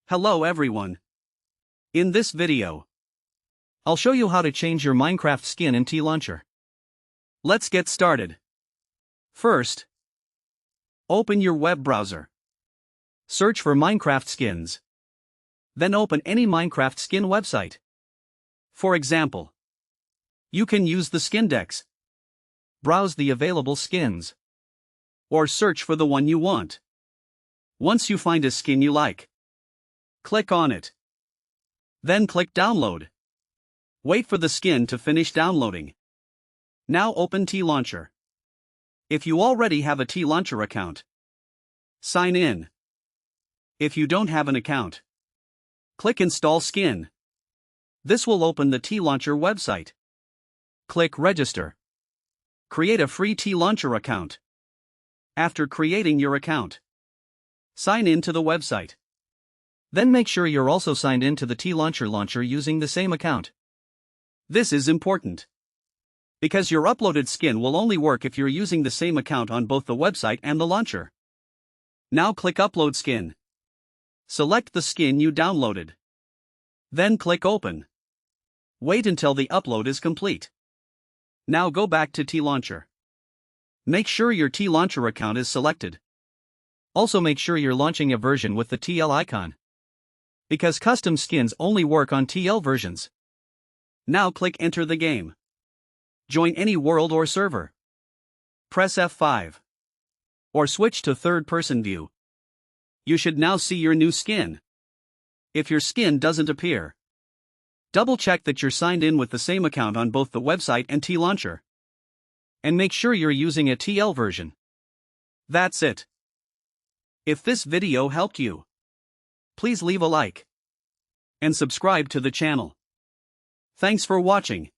Hello everyone. In this video, I'll show you how to change your Minecraft skin in TLauncher. Let's get started. First, open your web browser. Search for Minecraft skins. Then open any Minecraft skin website. For example, you can use the Skindex. Browse the available skins. Or search for the one you want. Once you find a skin you like, click on it. Then click Download. Wait for the skin to finish downloading. Now open TLauncher. If you already have a TLauncher account, sign in. If you don't have an account, click Install Skin. This will open the TLauncher website. Click Register. Create a free TLauncher account. After creating your account, sign in to the website. Then make sure you're also signed in to the TLauncher launcher using the same account. This is important, because your uploaded skin will only work if you're using the same account on both the website and the launcher. Now click Upload Skin. Select the skin you downloaded. Then click Open. Wait until the upload is complete. Now go back to TLauncher. Make sure your TLauncher account is selected. Also make sure you're launching a version with the TL icon, because custom skins only work on TL versions. Now click Enter the game. Join any world or server. Press F5. Or switch to third-person view. You should now see your new skin. If your skin doesn't appear, double-check that you're signed in with the same account on both the website and TLauncher. And make sure you're using a TL version. That's it. If this video helped you, please leave a like and subscribe to the channel. Thanks for watching.